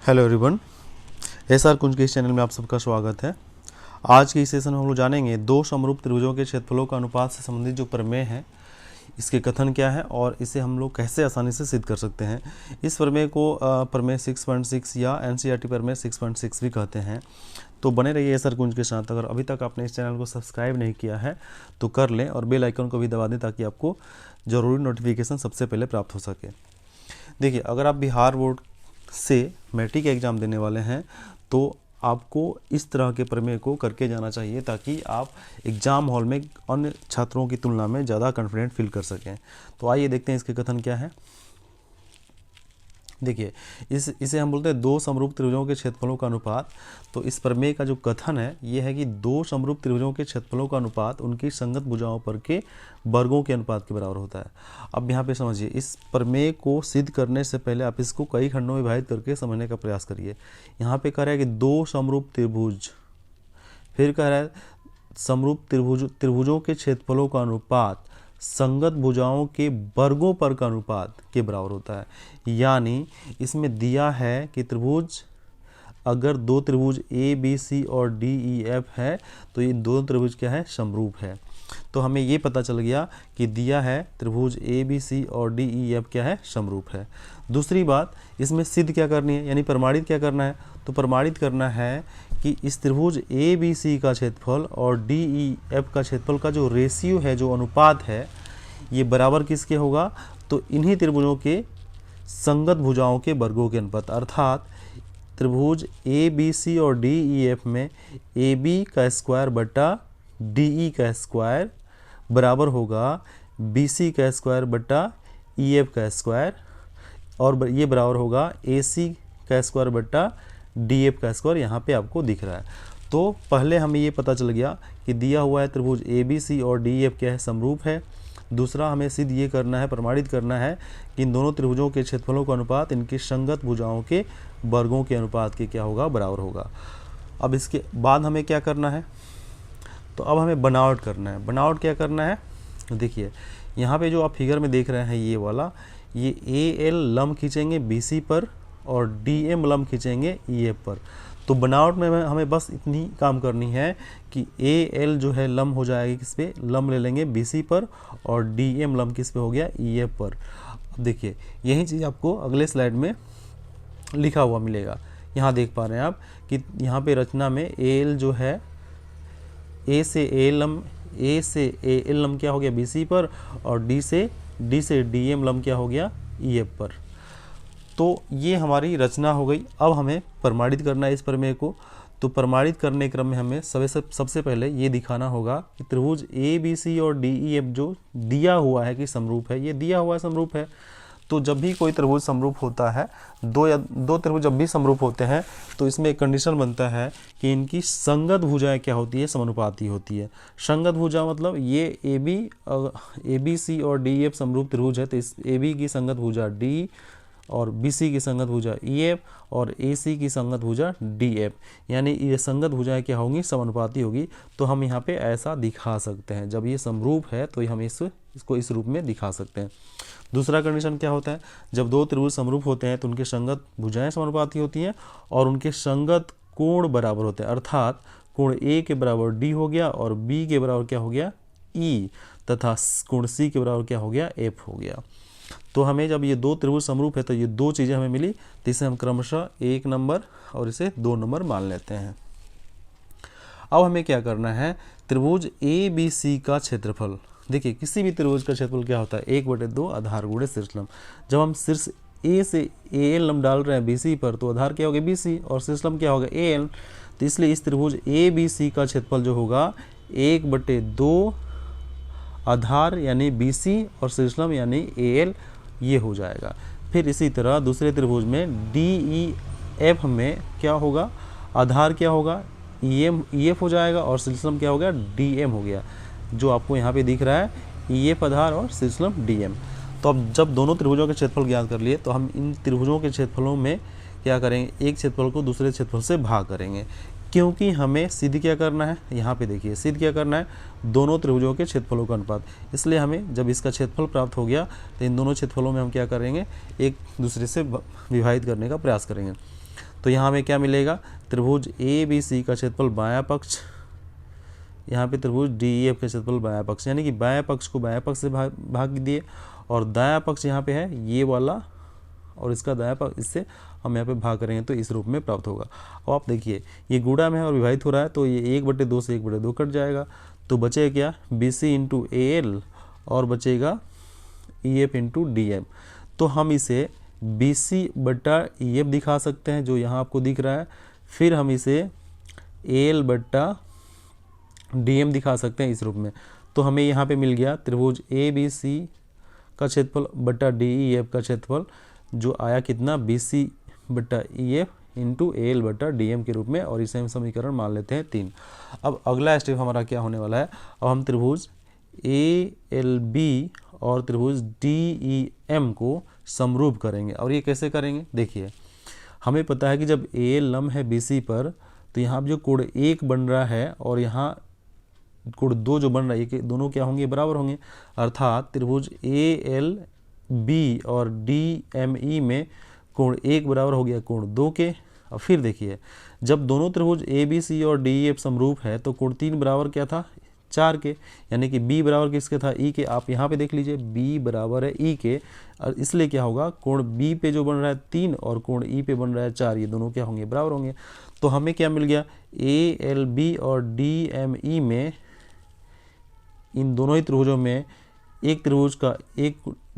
Hello everyone, SR कुंज के इस channel में आप सबका स्वागत है। आज के इस सेशन में हम लोग जानेंगे दो समरूप त्रिभुजों के क्षेत्रफलों का अनुपात से संबंधित जो प्रमेय है, इसके कथन क्या है और इसे हम लोग कैसे आसानी से सिद्ध कर सकते हैं। इस प्रमेय को प्रमेय 6.6 या एनसीईआरटी प्रमेय 6.6 भी कहते हैं। तो बने रहिए एसआर कुंज के साथ। अगर अभी तक आपने इस चैनल को सब्सक्राइब नहीं किया है तो कर लें और बेल आइकन को भी दबा दें ताकि आपको ज़रूरी नोटिफिकेशन सबसे पहले प्राप्त हो सके। देखिए, अगर आप बिहार बोर्ड से मैट्रिक एग्ज़ाम देने वाले हैं तो आपको इस तरह के प्रमेय को करके जाना चाहिए ताकि आप एग्ज़ाम हॉल में अन्य छात्रों की तुलना में ज़्यादा कॉन्फिडेंट फील कर सकें। तो आइए देखते हैं इसके कथन क्या है। देखिए, इसे हम बोलते हैं दो समरूप त्रिभुजों के क्षेत्रफलों का अनुपात। तो इस प्रमेय का जो कथन है ये है कि दो समरूप त्रिभुजों के क्षेत्रफलों का अनुपात उनकी संगत भुजाओं पर के वर्गों के अनुपात के बराबर होता है। अब यहाँ पे समझिए, इस प्रमेय को सिद्ध करने से पहले आप इसको कई खंडों में विभाजित करके समझने का प्रयास करिए। यहाँ पे कह रहा है कि दो समरूप त्रिभुज, फिर कह रहा है समरूप त्रिभुजों के क्षेत्रफलों का अनुपात संगत भुजाओं के वर्गों पर का अनुपात के बराबर होता है। यानी इसमें दिया है कि त्रिभुज, अगर दो त्रिभुज ए बी सी और डी ई एफ है तो ये दो त्रिभुज क्या है, समरूप है। तो हमें ये पता चल गया कि दिया है त्रिभुज ए बी सी और डी ई एफ क्या है, समरूप है। दूसरी बात, इसमें सिद्ध क्या करनी है, यानी प्रमाणित क्या करना है। तो प्रमाणित करना है कि इस त्रिभुज ए बी सी का क्षेत्रफल और डी ई एफ का क्षेत्रफल का जो रेशियो है, जो अनुपात है, ये बराबर किसके होगा, तो इन्हीं त्रिभुजों के संगत भुजाओं के वर्गों के अनुपात। अर्थात त्रिभुज ए बी सी और डी ई एफ में ए बी का स्क्वायर बटा डी ई का स्क्वायर बराबर होगा बी सी का स्क्वायर बटा ई एफ का स्क्वायर, और ये बराबर होगा ए सी का स्क्वायर बटा डी एफ का स्क्वायर। यहाँ पे आपको दिख रहा है। तो पहले हमें ये पता चल गया कि दिया हुआ है त्रिभुज ए बी सी और डी ई एफ क्या है, समरूप है। दूसरा, हमें सिद्ध ये करना है, प्रमाणित करना है कि इन दोनों त्रिभुजों के क्षेत्रफलों का अनुपात इनकी संगत भुजाओं के वर्गों के अनुपात के क्या होगा, बराबर होगा। अब इसके बाद हमें क्या करना है, तो अब हमें बनावट करना है। बनावट क्या करना है, देखिए यहाँ पे जो आप फिगर में देख रहे हैं ये वाला, ये ए एल लंब खींचेंगे बी सी पर और डी एम लंब खींचेंगे ई एफ पर। तो बनावट में हमें बस इतनी काम करनी है कि ए एल जो है लंब हो जाएगी किस पे, लंब ले लेंगे बी सी पर, और डी एम लंब किस पे हो गया, ई एफ पर। अब देखिए यही चीज़ आपको अगले स्लाइड में लिखा हुआ मिलेगा। यहाँ देख पा रहे हैं आप कि यहाँ पे रचना में ए एल जो है ए से ए एल लंब क्या हो गया बी सी पर, और डी से डी एम लंब क्या हो गया, ई एफ पर। तो ये हमारी रचना हो गई। अब हमें प्रमाणित करना है इस प्रमेय को। तो प्रमाणित करने के क्रम में हमें सबसे पहले ये दिखाना होगा कि त्रिभुज ए बी सी और डी ई एफ जो दिया हुआ है कि समरूप है, ये दिया हुआ है समरूप है। तो जब भी कोई त्रिभुज समरूप होता है, दो त्रिभुज जब भी समरूप होते हैं तो इसमें एक कंडीशन बनता है कि इनकी संगत भुजाएं क्या होती है, समानुपाती होती है। संगत भुजा मतलब ये ए बी सी और डी एफ समरूप त्रिभुज है, तो इस ए बी की संगत भुजा डी और बी सी की संगत भुजा ई एफ और ए सी की संगत भुजा डी एफ, यानी ये संगत भुजाएं क्या होंगी, समानुपाती होगी। तो हम यहाँ पे ऐसा दिखा सकते हैं, जब ये समरूप है तो हम इसको इस रूप में दिखा सकते हैं। दूसरा कंडीशन क्या होता है, जब दो त्रिभुज समरूप होते हैं तो उनके संगत भुजाएं समानुपाती होती हैं और उनके संगत कोण बराबर होते हैं। अर्थात कोण ए के बराबर डी हो गया और बी के बराबर क्या हो गया, ई, तथा कोण सी के बराबर क्या हो गया, एफ हो गया। तो हमें जब ये दो त्रिभुज समरूप है तो ये दो चीज़ें हमें मिली, तो इसे हम क्रमशः 1 नंबर और इसे 2 नंबर मान लेते हैं। अब हमें क्या करना है, त्रिभुज ए बी सी का क्षेत्रफल। देखिए किसी भी त्रिभुज का क्षेत्रफल क्या होता है, 1/2 आधार गुणे शीर्ष लंब। जब हम शीर्ष ए से ए एल लंब डाल रहे हैं बी सी पर, तो आधार क्या होगा, बी सी, और शीर्ष लंब क्या होगा, ए एल। तो इसलिए इस त्रिभुज ए बी सी का क्षेत्रफल जो होगा 1/2 आधार यानी बी सी और शीर्ष लंब यानी ए एल, ये हो जाएगा। फिर इसी तरह दूसरे त्रिभुज में डी ई एफ में क्या होगा, आधार क्या होगा, ई एफ हो जाएगा, और शीर्षलंब क्या हो गया, डी एम हो गया, जो आपको यहाँ पे दिख रहा है, ई एफ आधार और शीर्षलंब डी एम। तो अब जब दोनों त्रिभुजों के क्षेत्रफल ज्ञात कर लिए तो हम इन त्रिभुजों के क्षेत्रफलों में क्या करेंगे, एक क्षेत्रफल को दूसरे क्षेत्रफल से भाग करेंगे, क्योंकि हमें सिद्ध क्या करना है, यहाँ पे देखिए सिद्ध क्या करना है, दोनों त्रिभुजों के क्षेत्रफलों का अनुपात। इसलिए हमें जब इसका क्षेत्रफल प्राप्त हो गया तो इन दोनों क्षेत्रफलों में हम क्या करेंगे, एक दूसरे से विभाजित करने का प्रयास करेंगे। तो यहाँ हमें क्या मिलेगा, त्रिभुज ए बी सी का क्षेत्रफल बायां पक्ष, यहाँ पे त्रिभुज डी ई एफ का क्षेत्रफल बायां पक्ष, यानी कि बायां पक्ष को बायां पक्ष से भाग दिए और दायां पक्ष यहाँ पे है ये वाला और इसका दायां पक्ष, इससे हम यहाँ पे भाग करेंगे तो इस रूप में प्राप्त होगा। अब आप देखिए ये गुणा में है और विभाजित हो रहा है तो ये 1/2 से 1/2 कट जाएगा, तो बचेगा क्या, B C into A L और बचेगा E F into D M. तो हम इसे बी सी बट्टा ई एफ दिखा सकते हैं जो यहाँ आपको दिख रहा है, फिर हम इसे ए एल बट्टा डी एम दिखा सकते हैं इस रूप में। तो हमें यहाँ पे मिल गया त्रिभुज ए बी सी का क्षेत्रफल बट्टा डी ई एफ का क्षेत्रफल जो आया कितना, बी सी बट्टा ई एफ इंटू ए एल बट्टा डी एम के रूप में, और इसे हम समीकरण मान लेते हैं 3। अब अगला स्टेप हमारा क्या होने वाला है, अब हम त्रिभुज ए एल बी और त्रिभुज डी ई एम को समरूप करेंगे। और ये कैसे करेंगे, देखिए हमें पता है कि जब ए एल लंब है बी सी पर तो यहाँ जो कोण 1 बन रहा है और यहाँ कोण 2 जो बन रहा है, ये दोनों क्या होंगे, बराबर होंगे। अर्थात त्रिभुज ए एल बी और डी एम ई में कोण 1 बराबर हो गया कोण 2 के। अब फिर देखिए जब दोनों त्रिभुज ए बी सी और डी ई एफ समरूप है तो कोण 3 बराबर क्या था, 4 के, यानी कि b बराबर किसके था, ई के। आप यहाँ पे देख लीजिए b बराबर है ई के, और इसलिए क्या होगा, कोण b पे जो बन रहा है 3 और कोण ई पे बन रहा है 4, ये दोनों क्या होंगे, बराबर होंगे। तो हमें क्या मिल गया, ए एल बी और डी एम ई में, इन दोनों ही त्रिभुजों में एक त्रिभुज का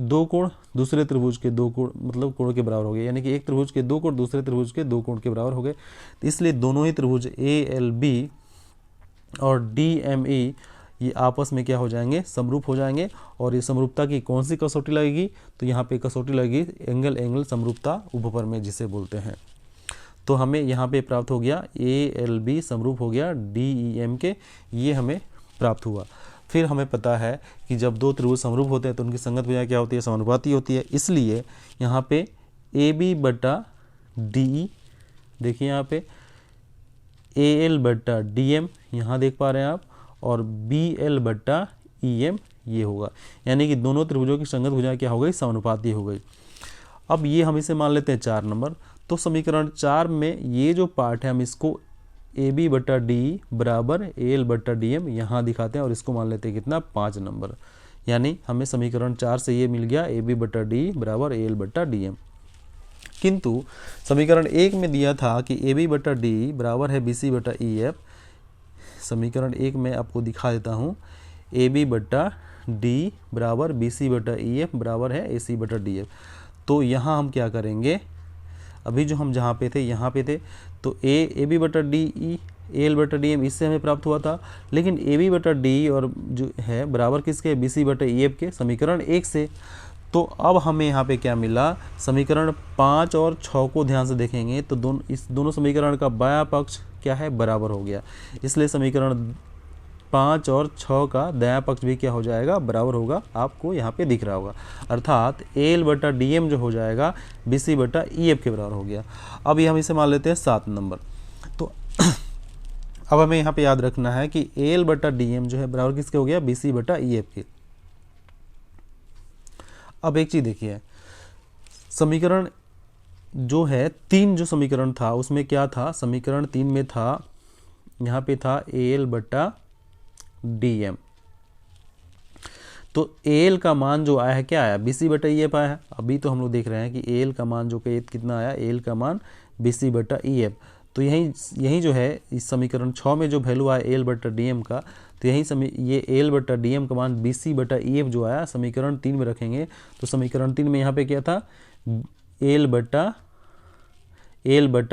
2 कोण दूसरे त्रिभुज के 2 कोण, मतलब कोण के बराबर हो गए, यानी कि एक त्रिभुज के 2 कोण दूसरे त्रिभुज के 2 कोण के बराबर हो गए। तो इसलिए दोनों ही त्रिभुज ए एल बी और डी एम ई ये आपस में क्या हो जाएंगे, समरूप हो जाएंगे। और ये समरूपता की कौन सी कसौटी लगेगी, तो यहाँ पे कसौटी लगेगी एंगल एंगल समरूपता उपपरमेय जिसे बोलते हैं। तो हमें यहाँ पे प्राप्त हो गया ए एल बी समरूप हो गया डी ई एम के, ये हमें प्राप्त हुआ। फिर हमें पता है कि जब दो त्रिभुज समरूप होते हैं तो उनकी संगत भुजा क्या होती है, समानुपाती होती है। इसलिए यहाँ पे ए बी बट्टा डी ई, देखिए यहाँ पे ए एल बट्टा डी एम यहाँ देख पा रहे हैं आप, और बी एल बट्टा ई एम ये होगा, यानी कि दोनों त्रिभुजों की संगत भुजा क्या हो गई, समानुपाती हो गई। अब ये हम इसे मान लेते हैं 4 नंबर। तो समीकरण 4 में ये जो पार्ट है हम इसको ए बी बट्टा डी बराबर ए एल बट्टा डी एम यहाँ दिखाते हैं और इसको मान लेते हैं कितना, 5 नंबर। यानी हमें समीकरण 4 से ये मिल गया ए बी बट्टा डी बराबर ए एल बट्टा डी एम। किंतु समीकरण 1 में दिया था कि ए बी बट्टा डी बराबर है बी सी बट्टा ई एफ। समीकरण 1 में आपको दिखा देता हूँ, ए बी बट्टा डी बराबर बी सी बट्टा ई एफ बराबर है ए सी बट्टा डी एफ। तो यहाँ हम क्या करेंगे, अभी जो हम जहाँ पे थे यहाँ पे थे, तो ए बी बटा डी ई ए एल बटा डी एम इससे हमें प्राप्त हुआ था, लेकिन ए बी बटा डी और जो है बराबर किसके, बी सी बटा ई एफ के, समीकरण 1 से। तो अब हमें यहाँ पे क्या मिला, समीकरण 5 और 6 को ध्यान से देखेंगे तो इस दोनों समीकरण का बायां पक्ष क्या है, बराबर हो गया। इसलिए समीकरण 5 और 6 का दायां पक्ष भी क्या हो जाएगा, बराबर होगा, आपको यहाँ पे दिख रहा होगा। अर्थात ए एल बटा डी एम जो हो जाएगा बी सी बटा ई एफ के बराबर हो गया। अब ये हम इसे मान लेते हैं 7 नंबर। तो अब हमें यहाँ पे याद रखना है कि ए एल बटा डी एम जो है बराबर किसके हो गया, बी सी बटा ई एफ के। अब एक चीज देखिए, समीकरण जो है 3 जो समीकरण था उसमें क्या था, समीकरण 3 में था, यहाँ पे था ए एल बटा डी एम। तो ए एल का मान जो आया है क्या आया, बी सी बटा ई एफ आया है। अभी तो हम लोग देख रहे हैं कि ए एल का मान जो कितना आया, ए एल का मान बी सी बटा ई एफ। तो यही जो है इस समीकरण 6 में जो वैल्यू आया ए एल बटा डी एम का, तो ये ए एल बटा डी एम का मान बी सी बटा ई एफ जो आया समीकरण 3 में रखेंगे। तो समीकरण 3 में यहाँ पे क्या था, ए एल बटा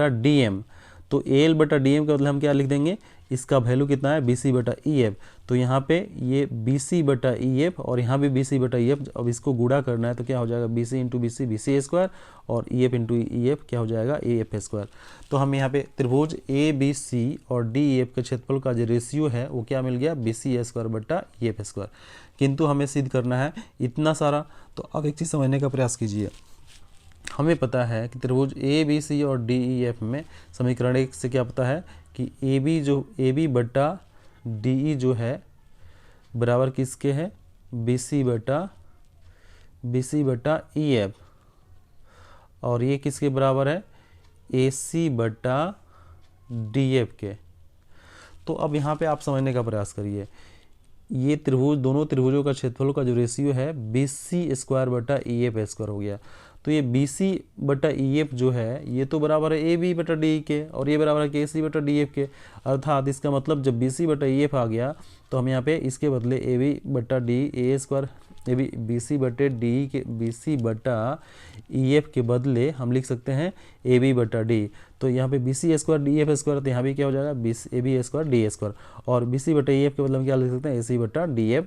डी एम। तो ए एल बटा डी एम का मतलब हम क्या लिख देंगे, इसका वैल्यू कितना है, बी सी बटा ई एफ। तो यहाँ पे ये बी सी बटा ई एफ और यहाँ भी बी सी बटा ई एफ। अब इसको गुणा करना है तो क्या हो जाएगा, B C into B C square, और E F into E F क्या हो जाएगा, ए एफ स्क्वायर। तो हम यहाँ पे त्रिभुज ए बी सी और डी ई एफ के क्षेत्रफल का जो रेशियो है वो क्या मिल गया, बी सी स्क्वायर बटा ई एफ स्क्वायर। किंतु हमें सिद्ध करना है इतना सारा। तो अब एक चीज़ समझने का प्रयास कीजिए, हमें पता है कि त्रिभुज ए बी सी और डी ई एफ में समीकरण 1 से क्या पता है कि ए बी बटा डी ई जो है बराबर किसके है, बी सी बटा ई एफ, और ये किसके बराबर है, AC बटा DF के। तो अब यहाँ पे आप समझने का प्रयास करिए, ये त्रिभुज, दोनों त्रिभुजों का क्षेत्रफलों का जो रेशियो है BC स्क्वायर बटा EF स्क्वायर हो गया। तो ये BC बटा EF जो है ये तो बराबर है AB बटा DE के, और ये बराबर है KC बटा DF के। अर्थात इसका मतलब जब BC बटा EF आ गया तो हम यहाँ पे इसके बदले AB बटा DE स्क्वायर, BC बटे DE के, BC बटा EF के बदले हम लिख सकते हैं AB बटा D। तो यहाँ पे BC स्क्वायर DF स्क्वायर, तो यहाँ भी क्या हो जाएगा AB स्क्वायर D स्क्वायर, और BC बटा EF के बदले हम क्या लिख सकते हैं AC बटा DF,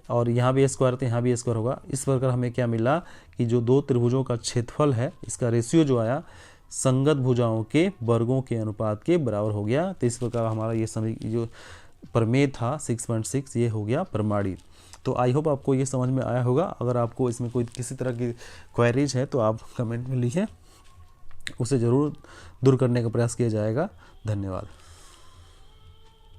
और यहाँ भी स्क्वायर तो यहाँ भी स्क्वायर होगा। इस प्रकार हमें क्या मिला कि जो दो त्रिभुजों का क्षेत्रफल है इसका रेशियो जो आया संगत भुजाओं के वर्गों के अनुपात के बराबर हो गया। तो इस प्रकार हमारा ये सभी जो प्रमेय था 6.6 ये हो गया प्रमाणित। तो आई होप आपको ये समझ में आया होगा। अगर आपको इसमें कोई किसी तरह की क्वेरीज है तो आप कमेंट में लिखें, उसे ज़रूर दूर करने का प्रयास किया जाएगा। धन्यवाद।